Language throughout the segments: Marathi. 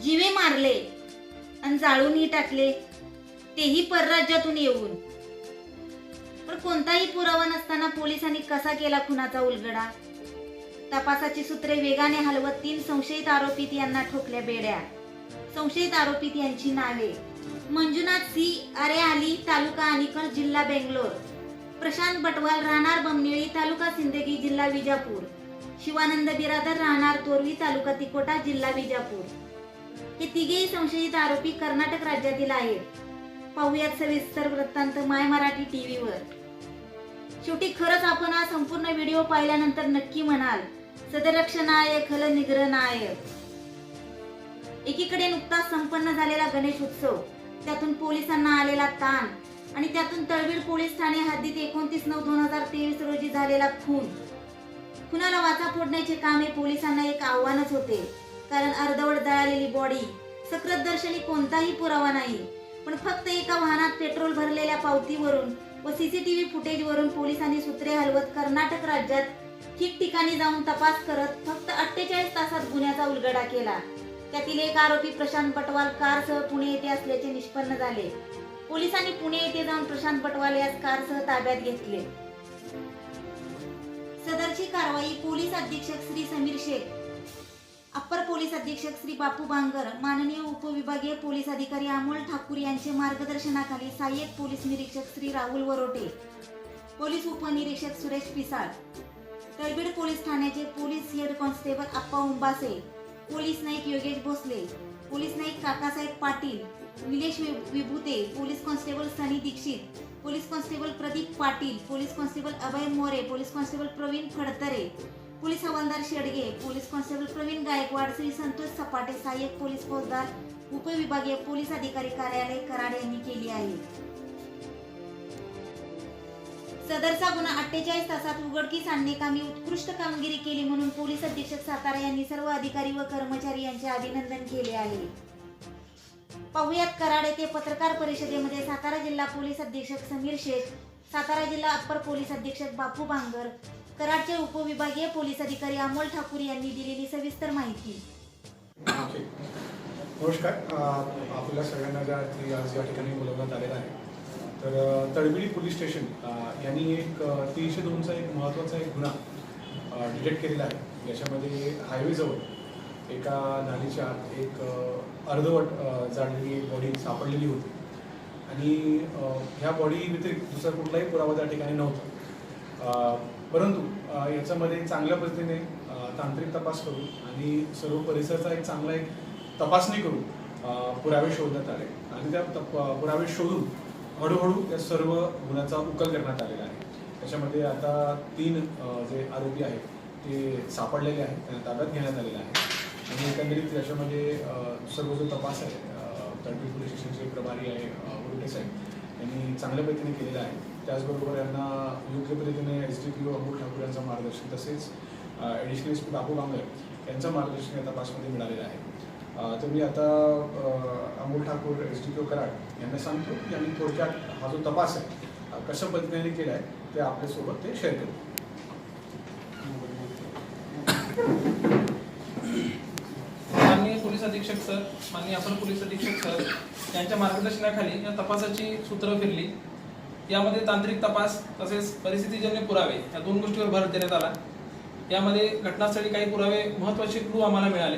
जीवे मारले आणि जाळूनही टाकले, तेही परराज्यातून येऊन. पण कोणताही पुरावा नसताना पोलिसांनी कसा केला खुनाचा उलगडा? तपासाची सूत्रे वेगाने हलवत 3 संशयित आरोपीत यांना ठोकल्या बेड्या. संशयित आरोपीत यांची नावे: मंजुनाथ सी अरे आली, तालुका अलिकड, जिल्हा बेंगलोर; प्रशांत बटवाल, राहणार बमनिळी, तालुका सिंदगी, जिल्हा विजापूर; शिवानंद बिरादर, राहणार तोरवी, तालुका तिकोटा, जिल्हा विजापूर. हे तिघेही संशयित आरोपी कर्नाटक राज्यातील आहेत. पाहुयात सविस्तर वृत्तांत माय मराठी टीव्हीवर. शेवटी खरंच आपण हा संपूर्ण व्हिडिओ पाहिल्यानंतर नक्की म्हणाल, सदरक्षणाय खल निग्रहणाय. एकीकडे नुकताच संपन्न झालेला गणेश उत्सव, त्यातून पोलिसांना आलेला ताण आणि त्यातून तळवीड पोलीस ठाणे हद्दीत 29/9/2023 रोजी झालेला खून. खुनाला वाचा फोडण्याचे काम हे पोलिसांना एक आव्हानच होते, कारण अर्धवट जळालेली बॉडी, सकृतदर्शनी कोणताही पुरावा नाही, पण फक्त एका वाहनात पेट्रोल भरलेल्या पावतीवरून व सीसीटीव्ही फुटेजवरून पोलिसांनी सूत्रे हलवत कर्नाटक राज्यात ठिकठिकाणी जाऊन तपास करत फक्त 48 तासात गुन्ह्याचा उलगडा केला. त्यातील एक आरोपी प्रशांत बटवाल कारसह पुणे येथे असल्याचे निष्पन्न झाले. पोलिसांनी पुणे येथे जाऊन प्रशांत बटवाल यास कारसह ताब्यात घेतले. सदरची कारवाई पोलीस अधीक्षक श्री समीर शेख, अप्पर पोलीस अधीक्षक श्री बापू बांगर, माननीय उपविभागीय पोलीस अधिकारी अमोल ठाकूर यांच्या मार्गदर्शनाखाली सहाय्यक पोलीस निरीक्षक श्री राहुल वरोटे, पोलीस उपनिरीक्षक सुरेश पिसाळ, तळबीड पोलीस ठाण्याचे police head constable Appa Umbase, police नाईक योगेश भोसले, पोलीस नाईक Kakasaheb Patil, Nilesh Vibhute, police constable Sunny Dixit, police constable Pradeep Patil, police constable Abhay More, police constable Pravin Phadtare, police हवालदार शेडगे, पोलीस कॉन्स्टेबल प्रवीण गायकवाड, श्री संतोष सपाटे, सहाय्यक पोलीस फौजदार, उपविभागीय पोलीस अधिकारी कार्यालय, कराड यांनी केली आहे. सदरचा गुन्हा 48 तासात उघडकीस आणण्याकामी उत्कृष्ट कामगिरी केली म्हणून पोलीस अधीक्षक सातारा यांनी सर्व अधिकारी व कर्मचारी यांचे अभिनंदन केले आहे. पाहुयात कराड येथे पत्रकार परिषदेमध्ये सातारा जिल्हा पोलीस अधीक्षक समीर शेख, सातारा जिल्हा अप्पर पोलीस अधीक्षक बापू बांगर, कराडचे उपविभागीय पोलीस अधिकारी अमोल ठाकूर यांनी दिलेली सविस्तर माहिती. नमस्कार. आपल्या सगळ्यांना आज या ठिकाणी बोलवण्यात आलेलं आहे. तर तळबिडी पोलीस स्टेशन यांनी एक 302चा एक महत्त्वाचा एक गुन्हा डिटेक्ट केलेला आहे. याच्यामध्ये हायवेजवळ एका नालीच्या आत एक अर्धवट जाळलेली बॉडी सापडलेली होती आणि ह्या बॉडी व्यतिरिक्त दुसरा कुठलाही पुरावा त्या ठिकाणी नव्हता. परंतु याच्यामध्ये चांगल्या पद्धतीने तांत्रिक तपास करून आणि सर्व परिसराचा एक चांगला एक तपासणी करून पुरावे शोधण्यात आले आणि त्या पुरावे शोधून हळूहळू त्या सर्व गुन्ह्याचा उकल करण्यात आलेला आहे. त्याच्यामध्ये आता 3 जे आरोपी आहेत ते सापडलेले आहेत, त्यांना ताब्यात घेण्यात आलेलं आहे आणि एकंदरीत त्याच्यामध्ये सर्व जो तपास आहे तळबीड पोलीस स्टेशनचे प्रभारी आहे वरोटे साहेब यांनी चांगल्या पद्धतीने केलेला आहे. त्याचबरोबर यांना योग्य पद्धतीने SDPO अमोल ठाकूर यांचं मार्गदर्शन तसेच ॲडिशनल SP बापू बांगर यांचं मार्गदर्शन या तपासमध्ये मिळालेलं आहे. तर मी आता अमोल ठाकूर SDPO कराड यांना सांगतो की आम्ही थोडक्यात हा जो तपास आहे कशा पद्धतीने केला आहे ते आपल्यासोबत ते शेअर करू. माननीय पोलीस अधीक्षक सर, माननीय अपर पोलीस अधीक्षक सर यांच्या मार्गदर्शनाखाली या तपासाची सूत्र फिरली. यामध्ये तांत्रिक तपास तसेच परिस्थितीजन्य पुरावे या 2 गोष्टीवर भर देण्यात आला. यामध्ये घटनास्थळी काही पुरावे महत्त्वाचे क्लू आम्हाला मिळाले.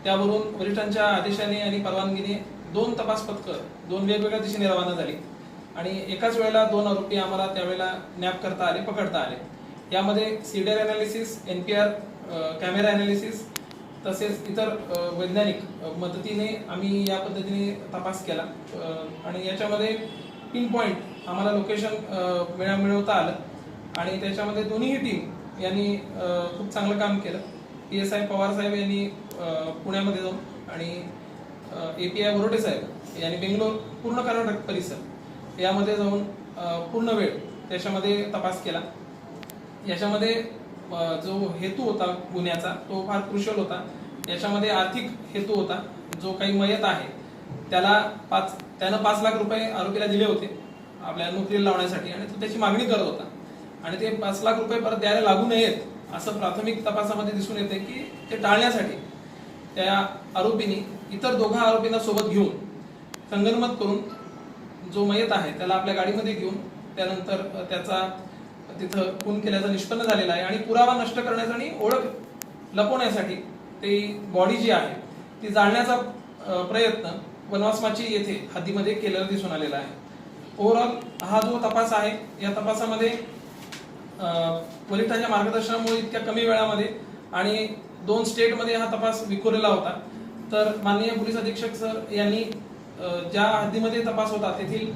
त्यावरून वरिष्ठांच्या आदेशाने आणि परवानगीने 2 तपास पथकं 2 वेगवेगळ्या दिशेने रवाना झाली आणि एकाच वेळेला 2 आरोपी आम्हाला त्यावेळेला नॅप करता आले, पकडता आले. यामध्ये cedar analysis, NPR camera analysis तसेच इतर वैज्ञानिक मदतीने आम्ही या पद्धतीने तपास केला आणि याच्यामध्ये पिन पॉईंट आम्हाला लोकेशन मिळवता आलं आणि त्याच्यामध्ये दोन्हीही टीम यांनी खूप चांगलं काम केलं. PSI पवार साहेब यांनी पुण्यामध्ये जाऊन आणि API वरोटे साहेब यांनी बेंगलोर पूर्ण कर्नाटक परिसर यामध्ये जाऊन पूर्ण वेळ त्याच्यामध्ये तपास केला. याच्यामध्ये जो हेतू होता गुन्ह्याचा तो फार क्रुशियल होता. याच्यामध्ये आर्थिक हेतू होता. जो काही मयत आहे त्यानं 5 लाख रुपये आरोपीला दिले होते आपल्या नोकरीला लावण्यासाठी आणि तो त्याची मागणी करत होता आणि ते 5 लाख रुपये परत द्यायला लागू नयेत असं प्राथमिक तपासामध्ये दिसून येते की ते टाळण्यासाठी त्या आरोपींनी इतर दोघा आरोपींना सोबत घेऊन संगनमत करून जो मयत आहे त्याला आपल्या गाडीमध्ये घेऊन त्यानंतर त्याचा तिथं खून केल्याचं निष्पन्न झालेलं आहे आणि पुरावा नष्ट करण्याचा आणि ओळख लपवण्यासाठी ते बॉडी जी आहे ती जाळण्याचा प्रयत्न वनवासमाची येथे हद्दीमध्ये केलेला दिसून आलेला आहे. ओव्हरऑल हा जो तपास आहे या तपासामध्ये वरिष्ठांच्या मार्गदर्शनामुळे इतक्या कमी वेळामध्ये आणि 2 स्टेटमध्ये हा तपास विखुरलेला होता. तर माननीय पोलीस अधीक्षक सर यांनी ज्या हद्दीमध्ये तपास होता तेथील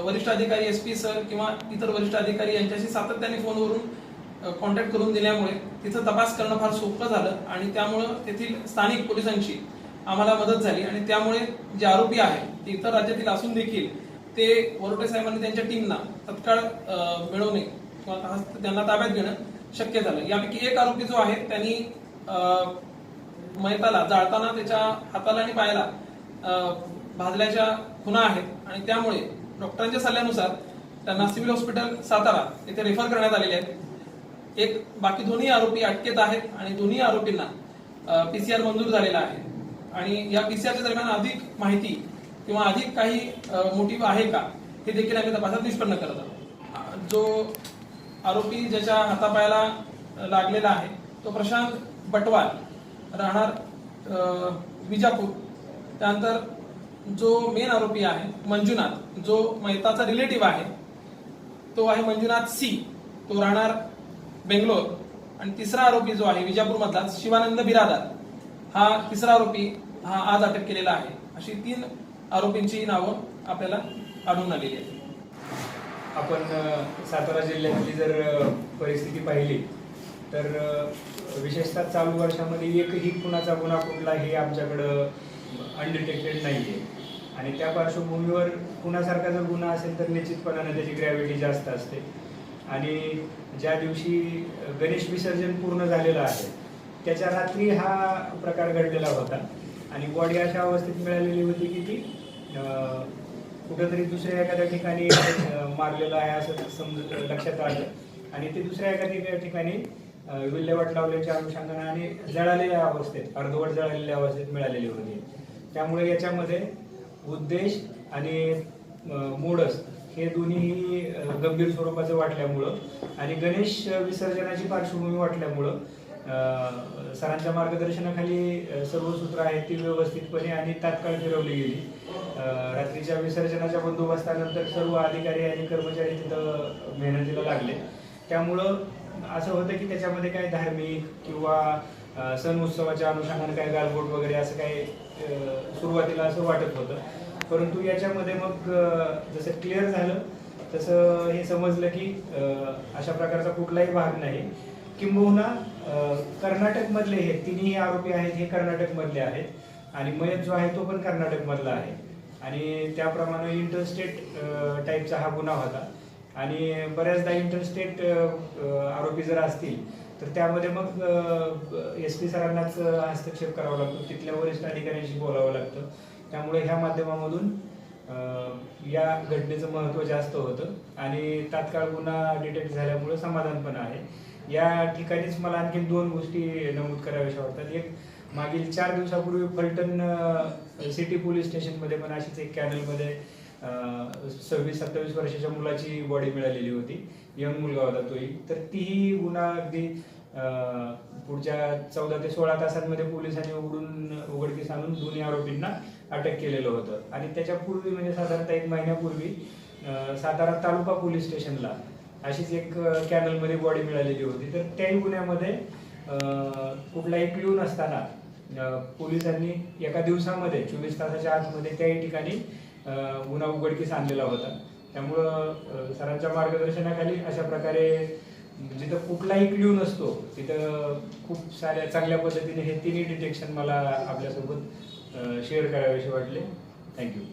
वरिष्ठ अधिकारी SP सर किंवा इतर वरिष्ठ अधिकारी यांच्याशी सातत्याने फोनवरून कॉन्टॅक्ट करून दिल्यामुळे तिथं तपास करणं फार सोपं झालं आणि त्यामुळं तेथील स्थानिक पोलिसांची आम्हाला मदत झाली आणि त्यामुळे जे आरोपी आहे ते इतर राज्यातील असून देखील ते वरोटे साहेबांनी त्यांच्या टीमना तत्काळ मिळवणे किंवा त्यांना ताब्यात घेणं शक्य झालं. यापैकी एक आरोपी जो आहे त्यांनी मयताला जाळताना त्याच्या हाताला आणि पायाला भाजल्याच्या खुणा आहेत आणि त्यामुळे डॉक्टरांच्या सल्ल्यानुसार त्यांना सिव्हिल हॉस्पिटल सातारा येथे रेफर करण्यात आलेले आहेत. बाकी दोन्ही आरोपी अटकेत आहेत आणि दोन्ही आरोपींना PCR मंजूर झालेला आहे आणि या PCRच्या दरम्यान अधिक माहिती किंवा अधिक काही मोटिव्ह आहे का हे देखील आम्ही तपासात निष्पन्न करत आहोत. जो आरोपी ज्याच्या हातापायाला लागलेला आहे तो प्रशांत बटवाल राहणार विजापूर. त्यानंतर जो मेन आरोपी आहे मंजुनाथ जो मयताचा रिलेटिव्ह आहे तो आहे मंजुनाथ C तो राहणार बेंगलोर. आणि तिसरा आरोपी जो आहे विजापूर मधला शिवानंद बिरादार हा तिसरा आरोपी हा आज अटक केलेला आहे. अशी 3 आरोपींची नावं आपल्याला आढळून आलेली आहेत. आपण सातारा जिल्ह्यातली जर परिस्थिती पाहिली तर विशेषतः चालू वर्षामध्ये एकही खुनाचा गुन्हा कुठलाही आमच्याकडं अनडिटेक्टेड नाही आहे आणि त्या पार्श्वभूमीवर खुनासारखा जर गुन्हा असेल तर निश्चितपणाने त्याची ग्रॅव्हिटी जास्त असते. आणि ज्या दिवशी गणेश विसर्जन पूर्ण झालेलं आहे त्याच्या रात्री हा प्रकार घडलेला होता आणि बॉडी अशा अवस्थेत मिळालेली होती की ती कुठंतरी दुसऱ्या एखाद्या ठिकाणी मारलेलं आहे असं लक्षात आलं आणि ते दुसऱ्या एखाद्या ठिकाणी विल्हेवाट लावल्याच्या अनुषंगाने आणि जळालेल्या अवस्थेत अर्धवट जळालेल्या अवस्थेत मिळालेली होती. त्यामुळे याच्यामध्ये उद्देश आणि मोडस हे दोन्ही गंभीर स्वरूपाचं वाटल्यामुळं आणि गणेश विसर्जनाची पार्श्वभूमी वाटल्यामुळं सरांच्या मार्गदर्शनाखाली सर्व सूत्र आहेत ती व्यवस्थितपणे आणि तात्काळ फिरवली गेली. रात्रीच्या विसर्जनाच्या बंदोबस्तानंतर सर्व अधिकारी आणि कर्मचारी तिथं मेहनतीला लागले. त्यामुळं असं होतं की त्याच्यामध्ये काय धार्मिक किंवा सण उत्सवाच्या अनुषंगाने काय गालबोट वगैरे असं काय सुरुवातीला असं वाटत होतं. परंतु याच्यामध्ये मग जसं क्लिअर झालं तसं हे समजलं की अशा प्रकारचा कुठलाही भाग नाही. किंबहुना कर्नाटक मधले हे तिन्ही आरोपी आहेत हे कर्नाटक मधले आहेत आणि मयत जो आहे तो पण कर्नाटक मधला आहे आणि त्याप्रमाणे इंटरस्टेट टाईपचा हा गुन्हा होता आणि बऱ्याचदा इंटरस्टेट आरोपी जर असतील तर त्यामध्ये मग SP सरांनाच हस्तक्षेप करावा लागतो, तिथल्या वरिष्ठ अधिकाऱ्यांशी बोलावं लागतं. त्यामुळे ह्या माध्यमामधून या घटनेचं महत्त्व जास्त होतं आणि तात्काळ गुन्हा डिटेक्ट झाल्यामुळे समाधान पण आहे. या ठिकाणीच मला आणखी 2 गोष्टी नमूद कराव्याशा वाटतात. एक, मागील 4 दिवसापूर्वी फलटण सिटी पोलीस स्टेशनमध्ये पण अशीच एक कॅनलमध्ये 26-27 वर्षाच्या मुलाची बॉडी मिळालेली होती. यंग मुलगा होता तोही. तर तीही गुन्हा अगदी पुढच्या 14 ते 16 तासांमध्ये पोलिसांनी उघडकीस आणून दोन्ही आरोपींना अटक केलेलं होतं. आणि त्याच्यापूर्वी म्हणजे साधारणतः 1 महिन्यापूर्वी सातारा तालुका पोलीस स्टेशनला अशीच एक कॅनलमध्ये बॉडी मिळालेली होती. तर त्याही गुन्ह्यामध्ये कुठलाही क्ल्यू नसताना पोलिसांनी एका दिवसामध्ये 24 तासाच्या आतमध्ये त्याही ठिकाणी गुन्हा उघडकीस आणलेला होता. त्यामुळं सरांच्या मार्गदर्शनाखाली अशा प्रकारे जिथं कुठलाही क्ल्यू नसतो तिथं खूप साऱ्या चांगल्या पद्धतीने हे तिन्ही डिटेक्शन मला आपल्यासोबत शेअर करावेसे वाटले. थँक्यू.